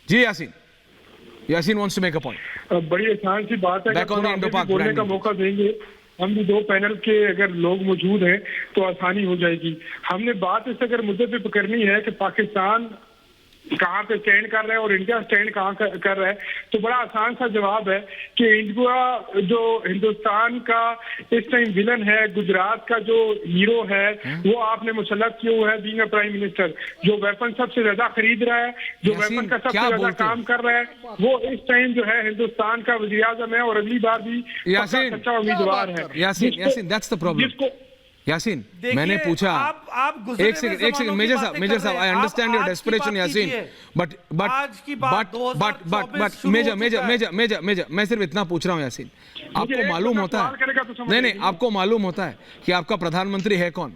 Ji Yasin, Yasin wants to make a point. बड़ी आसान सी बात है, Back on the Indo-Pak बोलने का branding. मौका देंगे हम भी, दो पैनल के अगर लोग मौजूद हैं तो आसानी हो जाएगी। हमने बात इस अगर मुद्दे पे करनी है कि पाकिस्तान कहाँ पे स्टैंड कर रहा है और इंडिया स्टैंड कहाँ कर रहा है, तो बड़ा आसान सा जवाब है कि इंडिया जो हिंदुस्तान का इस टाइम विलन है, गुजरात का जो हीरो है, वो आपने मुसल्लत किया हुआ है बीइंग अ प्राइम मिनिस्टर, जो वेपन सबसे ज्यादा खरीद रहा है, जो वेपन का सबसे ज्यादा काम कर रहा है, वो इस टाइम जो है हिंदुस्तान का वज़ीर आज़म है और अगली बार भी सच्चा उम्मीदवार है। Yasin, that's the problem. Yasin, मैंने पूछा, एक सेकंड मेजर साहब, I understand your desperation Yasin, but major, मैं सिर्फ इतना पूछ रहा हूँ यासीन, आपको मालूम होता है, नहीं, आपको मालूम होता है कि आपका प्रधानमंत्री है कौन?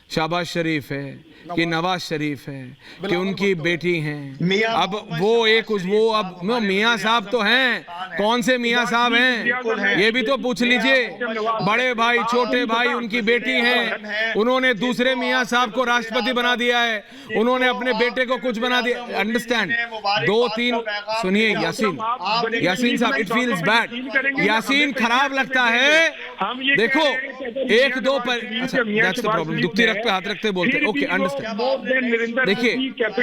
शहबाज शरीफ है कि नवाज शरीफ है कि उनकी बेटी हैं? अब अब मियाँ साहब तो हैं, कौन से मियाँ साहब हैं ये भी तो पूछ लीजिए। बड़े भाई, छोटे भाई, उनकी बेटी हैं, उन्होंने दूसरे मियाँ साहब को राष्ट्रपति बना दिया है, उन्होंने अपने बेटे को कुछ बना दिया। अंडरस्टैंड, दो तीन, सुनिए यासीन साहब, इट फील्स बैड, यासीन खराब लगता है। देखो, एक दो पर, अच्छा दैट्स द प्रॉब्लम, दुखती रख पे हाथ रखते बोलते, ओके अंडरस्टैंड। देखिए,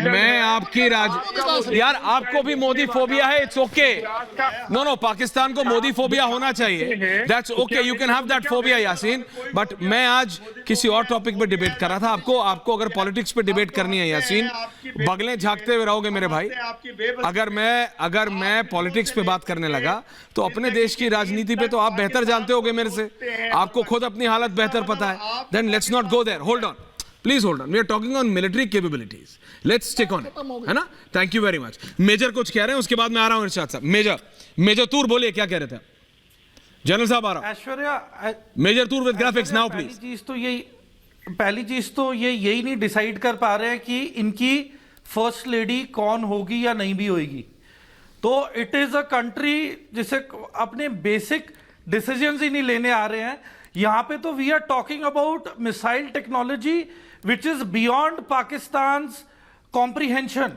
मैं आपकी यार आपको भी मोदी फोबिया है, इट्स ओके, नो पाकिस्तान को मोदी फोबिया होना चाहिए, that's okay, you can have that phobia Yasin, but मैं आज किसी और टॉपिक पे डिबेट कर रहा था। आपको अगर पॉलिटिक्स पे डिबेट करनी है यासीन, बगलें झांकते हुए रहोगे मेरे भाई। अगर मैं पॉलिटिक्स पे बात करने लगा तो अपने देश की राजनीति पे तो आप बेहतर जानते होगे मेरे से, आपको खुद अपनी हालत बेहतर पता है। Then let's not go there, hold on, please hold on, we are talking on military capabilities, let's stick on it, है ना? Thank you very much. Major कुछ कह रहे हैं, उसके बाद मैं आ रहा हूं इरशाद साहब। मेजर तूर बोलिए, क्या कह रहे थे? जनरल साहब आ रहा हूं। Aishwarya, major Toor with graphics now please. पहली चीज तो ये यही नहीं डिसाइड कर पा रहे हैं कि इनकी फर्स्ट लेडी कौन होगी या नहीं भी होगी। तो इट इज अ कंट्री जिसे अपने बेसिक डिसीजंस ही नहीं लेने आ रहे हैं। यहां पे तो we are talking about missile technology which is beyond Pakistan comprehension,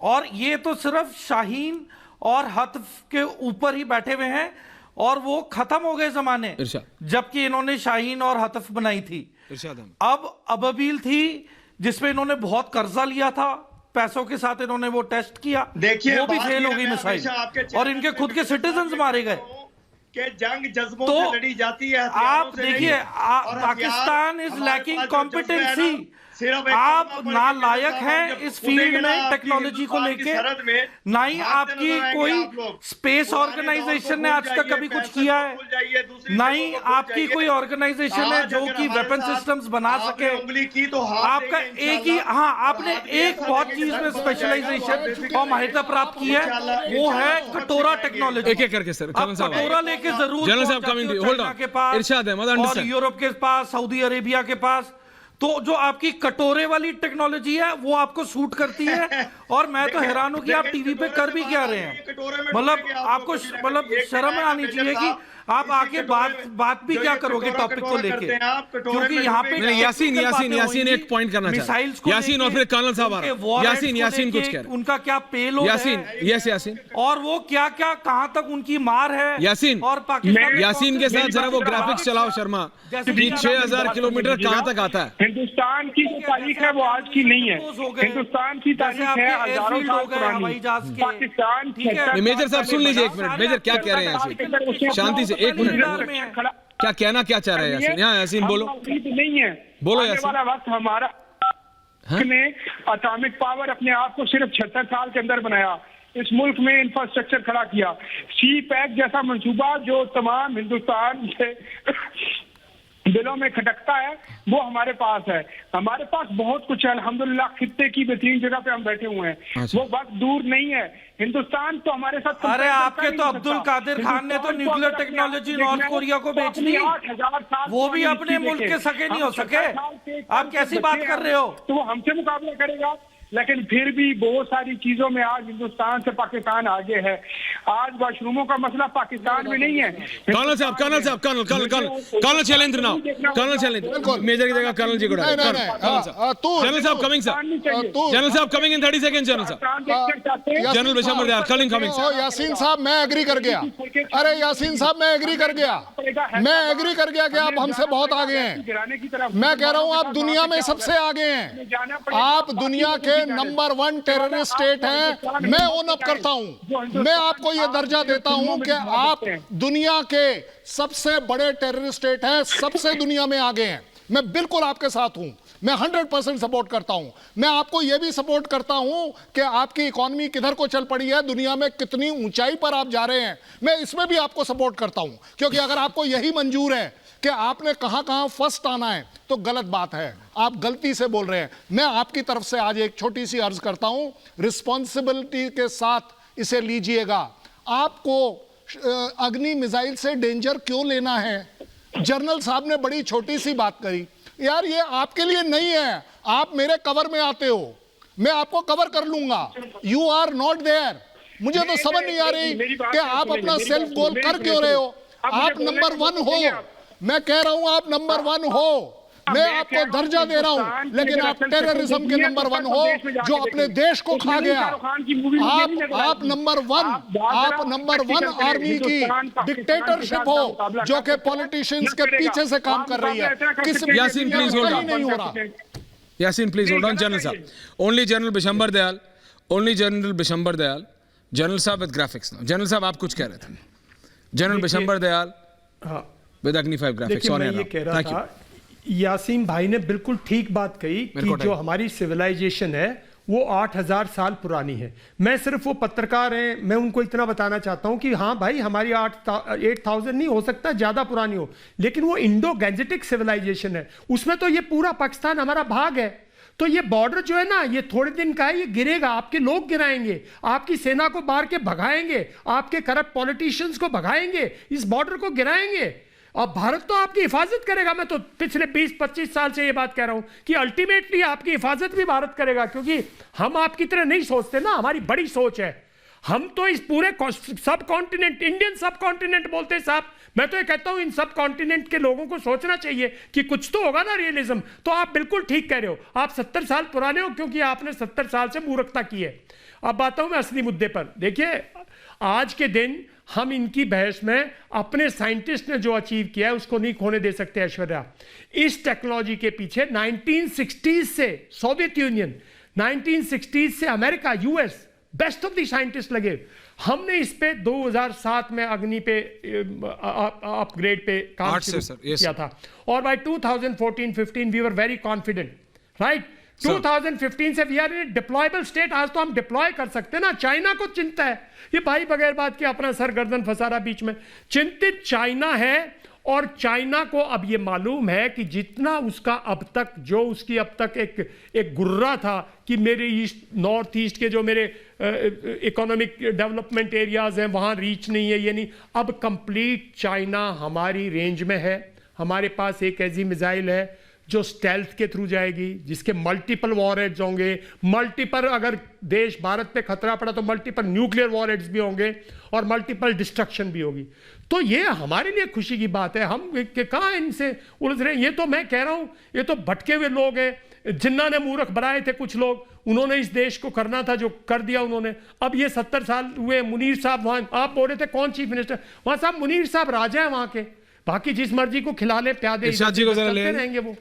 और ये तो सिर्फ शाहीन और हत्फ के ऊपर ही बैठे हुए हैं, और वो खत्म हो गए जमाने जबकि इन्होंने शाहीन और हत्फ बनाई थी। अब अबाबील थी जिसमें इन्होंने बहुत कर्जा लिया था, पैसों के साथ इन्होंने वो टेस्ट किया, वो भी फेल हो गई मिसाइल, और इनके खुद के सिटीजन्स मारे गए। कि जंग जज्बों से लड़ी जाती है, आप देखिए, पाकिस्तान इज लैकिंग कॉम्पिटेंसी, आप नालायक हैं इस फील्ड में टेक्नोलॉजी को लेके, ना ही आपकी कोई स्पेस ऑर्गेनाइजेशन ने आज तक कभी कुछ किया है, ना ही आपकी कोई ऑर्गेनाइजेशन है जो कि वेपन सिस्टम्स बना सके। आपका एक ही, हाँ, आपने एक बहुत चीज में स्पेशलाइजेशन और माहिरता प्राप्त की है, वो है कटोरा टेक्नोलॉजी। एक एक करके सर, कटोरा लेके जरूर के पास और यूरोप के पास, सऊदी अरेबिया के पास, तो जो आपकी कटोरे वाली टेक्नोलॉजी है वो आपको सूट करती है। और मैं तो हैरान हूं कि आप टीवी पे कर भी क्या रहे हैं, मतलब आपको शर्म आनी चाहिए कि आप आके बात भी क्या करोगे टॉपिक को लेके, क्योंकि यहाँ पे यासीन एक पॉइंट करना चाहता है, यासीन, और फिर कर्नल साहब आ रहा है। यासीन कुछ कह रहे हैं, उनका क्या पेलोड है, यासीन, और वो क्या कहां तक उनकी मार है यासीन, और पाकिस्तान यासीन के साथ जरा वो ग्राफिक्स चलाओ शर्मा, कि 6000 किलोमीटर कहां तक आता है। हिंदुस्तान की जो तारीख है वो आज की नहीं है, हिंदुस्तान की तारीख है हजारों साल पुरानी। पाकिस्तान, मेजर साहब सुन लीजिए एक मिनट, मेजर क्या कह रहे हैं यासीन, शांति से एक मिनट, क्या कहना क्या चाह रहे हैं यासीन? यहाँ यासीन बोलो, नहीं है, बोलो यासीन। वाला वक्त हमारा ने एटॉमिक पावर अपने आप को सिर्फ 76 साल के अंदर बनाया, इस मुल्क में इंफ्रास्ट्रक्चर खड़ा किया, सी पैक जैसा मंसूबा जो तमाम हिंदुस्तान के दिलों में खटकता है, वो हमारे पास है। हमारे पास बहुत कुछ है अल्हम्दुलिल्लाह, खित्ते की बेहतरीन जगह पे हम बैठे हुए हैं, वो वक्त दूर नहीं है। हिंदुस्तान तो हमारे साथ, अरे आपके तो अब्दुल कादिर खान ने तो न्यूक्लियर टेक्नोलॉजी नॉर्थ कोरिया को बेच दी, वो भी अपने मुल्क के सके नहीं हो सके, आप कैसी बात कर रहे हो? तो वो हमसे मुकाबला करेगा, लेकिन फिर भी बहुत सारी चीजों में आज हिंदुस्तान से पाकिस्तान आगे है। आज वॉशरूमों का मसला पाकिस्तान में नहीं है। कर्नल साहब colonel Shailendra now, colonel Shailendra major की जगह कर्नल जी को डालें। जनरल साहब कमिंग सर, जनरल साहब कमिंग इन 30 सेकंड। जनरल साहब, general Vishambar Dayal coming sir. Yasin साहब मैं एग्री कर गया, अरे यासीन साहब मैं एग्री कर गया कि आप हमसे बहुत आगे हैं। मैं कह रहा हूं आप दुनिया में सबसे आगे हैं, आप दुनिया के नंबर 1 टेररिस्ट स्टेट हैं। मैं ओन अप करता हूं, मैं आपको यह दर्जा देता हूं कि आप दुनिया के सबसे बड़े टेररिस्ट स्टेट हैं, सबसे दुनिया में आगे हैं। मैं बिल्कुल आपके साथ हूं, मैं 100% सपोर्ट करता हूं। मैं आपको यह भी सपोर्ट करता हूं कि आपकी इकोनॉमी किधर को चल पड़ी है, दुनिया में कितनी ऊंचाई पर आप जा रहे हैं, मैं इसमें भी आपको सपोर्ट करता हूं। क्योंकि अगर आपको यही मंजूर है कि आपने कहां फर्स्ट आना है तो गलत बात है, आप गलती से बोल रहे हैं। मैं आपकी तरफ से आज एक छोटी सी अर्ज करता हूं, रिस्पॉन्सिबिलिटी के साथ इसे लीजिएगा। आपको अग्नि मिसाइल से डेंजर क्यों लेना है? जनरल साहब ने बड़ी छोटी सी बात करी, यार ये आपके लिए नहीं है, आप मेरे कवर में आते हो, मैं आपको कवर कर लूंगा, यू आर नॉट देयर। मुझे तो समझ नहीं आ रही कि आप अपना सेल्फ गोल कर क्यों रहे हो। आप नंबर 1 हो, मैं कह रहा हूं आप नंबर 1 हो, मैं आपको दर्जा दे रहा हूं, लेकिन आप टेररिज्म के नंबर 1 हो जो अपने देश को खा गया। आप नंबर 1 आर्मी की डिक्टेटरशिप हो जो कि पॉलिटिशियंस के पीछे से काम कर रही है। यासीन प्लीज होल्ड ऑन, नहीं हो रहा। Yasin please hold on. General साहब, only general Bishambar Dayal, only general Bishambar Dayal. General साहब विद ग्राफिक्स नाउ। जनरल साहब आप कुछ कह रहे थे। जनरल बिशंबर दयाल विद अग्नि 5 ग्राफिक्स ऑन एयर। ये कह रहा था यासीन भाई ने बिल्कुल ठीक बात कही कि जो हमारी सिविलाइजेशन है वो 8000 साल पुरानी है। मैं सिर्फ वो पत्रकार हैं, मैं उनको इतना बताना चाहता हूं कि हाँ भाई हमारी 8000 नहीं हो सकता ज़्यादा पुरानी हो, लेकिन वो इंडो गैंजेटिक सिविलाइजेशन है, उसमें तो ये पूरा पाकिस्तान हमारा भाग है। तो ये बॉर्डर जो है ना ये थोड़े दिन का है, ये गिरेगा, आपके लोग गिराएंगे, आपकी सेना को बाहर के भगाएंगे, आपके करप्ट पॉलिटिशियंस को भगाएंगे, इस बॉर्डर को गिराएंगे। और भारत तो आपकी हिफाजत करेगा। मैं तो पिछले 20-25 साल से ये बात कह रहा हूं कि अल्टीमेटली आपकी हिफाजत भी भारत करेगा, क्योंकि हम आपकी तरह नहीं सोचते ना, हमारी बड़ी सोच है। हम तो इस पूरे सब कॉन्टिनेंट, इंडियन सब कॉन्टिनेंट बोलते हैं साहब, मैं तो ये कहता हूं इन सब कॉन्टिनेंट के लोगों को सोचना चाहिए कि कुछ तो होगा ना रियलिज्म। तो आप बिल्कुल ठीक कह रहे हो, आप 70 साल पुराने हो क्योंकि आपने 70 साल से मूर्खता की है। अब आता हूं मैं असली मुद्दे पर। देखिए आज के दिन हम इनकी बहस में अपने साइंटिस्ट ने जो अचीव किया है उसको नहीं खोने दे सकते। ऐश्वर्या, इस टेक्नोलॉजी के पीछे 1960s से सोवियत यूनियन, 1960s से America, US, best of the scientist लगे। हमने इस पे 2007 में अग्नि पे अपग्रेड पे काम किया था और by 2014-15 we were very confident, right. 2015 से we are in deployable state. आज तो हम डिप्लॉय कर सकते हैं ना। चाइना को चिंता है, ये भाई बगैर बात के अपना सर गर्दन फंसा रहा बीच में। चिंतित चाइना है और चाइना को अब ये मालूम है कि जितना उसका अब तक जो उसकी अब तक एक गुर्रा था कि मेरे ईस्ट नॉर्थ ईस्ट के जो मेरे इकोनॉमिक डेवलपमेंट एरियाज हैं वहाँ रीच नहीं है, ये नहीं, अब कंप्लीट चाइना हमारी रेंज में है। हमारे पास एक ऐसी मिसाइल है जो स्टेल्थ के थ्रू जाएगी, जिसके मल्टीपल वॉरहेड्स होंगे, मल्टीपल, अगर देश भारत पे खतरा पड़ा तो मल्टीपल न्यूक्लियर वॉरहेड्स भी होंगे और मल्टीपल डिस्ट्रक्शन भी होगी। तो ये हमारे लिए खुशी की बात है। हम कहाँ इनसे उलझ रहे हैं। ये तो मैं कह रहा हूँ ये तो भटके हुए लोग हैं, जिन्ना ने मूर्ख बनाए थे कुछ लोग, उन्होंने इस देश को करना था जो कर दिया उन्होंने। अब ये 70 साल हुए। मुनीर साहब वहाँ, आप बोल रहे थे कौन चीफ मिनिस्टर, वहाँ साहब मुनीर साहब राजा है वहाँ के, बाकी जिस मर्जी को खिला ले प्यादे रहेंगे वो।